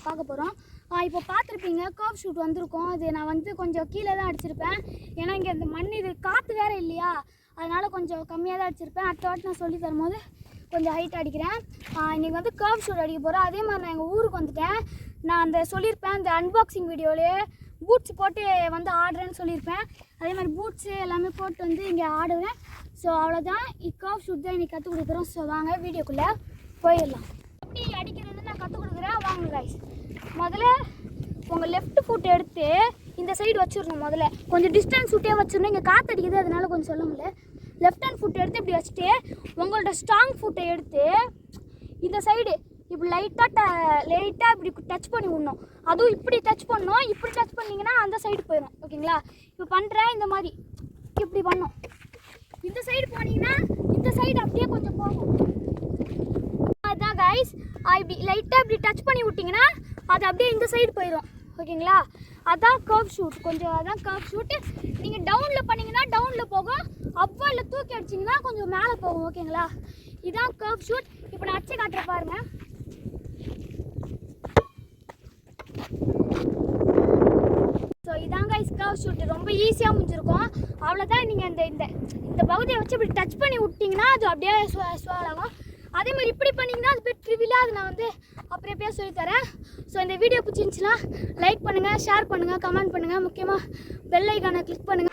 பார்க்க போகிறோம். இப்போ பார்த்துருப்பீங்க கர்வ் ஷூட் வந்திருக்கோம். அது நான் வந்து கொஞ்சம் கீழே தான் அடிச்சிருப்பேன். ஏன்னா இங்கே இந்த மண் இது காற்று வேறு இல்லையா, அதனால் கொஞ்சம் கம்மியாக தான் அடிச்சிருப்பேன். அடுத்த வாட்டி நான் சொல்லி தரும்போது கொஞ்சம் ஹைட் அடிக்கிறேன். இன்றைக்கி வந்து கர்வ் ஷூட் அடிக்க போகிறேன். அதே மாதிரி நான் எங்கள் ஊருக்கு வந்துட்டேன். நான் அந்த சொல்லியிருப்பேன் அந்த அன்பாக்சிங் வீடியோவிலே பூட்ஸ் போட்டு வந்து ஆடுறேன்னு சொல்லியிருப்பேன். அதே மாதிரி பூட்ஸு எல்லாமே போட்டு வந்து இங்கே ஆடுவேன். ஸோ அவ்வளோதான், கர்வ் ஷூட் தான் இன்றைக்கி கற்றுக் கொடுக்குறோம். ஸோ வாங்க வீடியோக்குள்ளே போயிடலாம். எப்படி அடிக்கிறது நான் கற்றுக் கொடுக்குறேன் வாங்க கைஸ். முதல்ல உங்கள் லெஃப்ட் ஃபுட் எடுத்து இந்த சைடு வச்சிடணும். முதல்ல கொஞ்சம் டிஸ்டன்ஸ் விட்டே வச்சிடணும். இங்கே காற்று அடிக்குது அதனால கொஞ்சம் சொல்ல முடியல. லெஃப்ட் ஹேண்ட் ஃபுட் எடுத்து இப்படி வச்சுட்டு உங்களோட ஸ்ட்ராங் ஃபுட்டை எடுத்து இந்த சைடு இப்படி லைட்டாக இப்படி டச் பண்ணி விடணும். அதுவும் இப்படி டச் பண்ணணும். இப்படி டச் பண்ணிங்கன்னா அந்த சைடு போயிடும். ஓகேங்களா? இப்போ பண்ணுறேன் இந்த மாதிரி இப்படி பண்ணோம். இந்த சைடு போனீங்கன்னா இந்த சைடு அப்படியே கொஞ்சம் போகும். அதுதான் கைஸ், இப்படி லைட்டாக இப்படி டச் பண்ணி விட்டிங்கன்னா அது அப்படியே இந்த சைடு போயிடும். ஓகேங்களா? அதான் கர்வ் ஷூட். கொஞ்சம் அதான் கர்வ் ஷூட்டு. நீங்கள் டவுனில் பண்ணிங்கன்னா டவுனில் போகும், அப்பாவில் தூக்கி அடிச்சிங்கன்னா கொஞ்சம் மேலே போகும். ஓகேங்களா? இதான் கர்வ் ஷூட். இப்போ நான் அடிச்சு காட்டுற பாருங்க. ஸோ இதான் கைஸ் கர்வ் ஷூட். ரொம்ப ஈஸியாக முடிஞ்சிருக்கும். அவ்வளோதான். நீங்கள் இந்த பகுதியை வச்சு இப்படி டச் பண்ணி விட்டிங்கன்னா அது அப்படியே ஸ்வால் ஆகும். அதே மாதிரி இப்படி பண்ணிங்கன்னா அது போய் ட்ரிவிலாக அது நான் வந்து அப்புறம் எப்படியா சொல்லித்தரேன். ஸோ இந்த வீடியோ பிடிச்சிருந்துச்சுன்னா லைக் பண்ணுங்கள், ஷேர் பண்ணுங்கள், கமெண்ட் பண்ணுங்கள். முக்கியமாக பெல் ஐக்கானை கிளிக் பண்ணுங்கள்.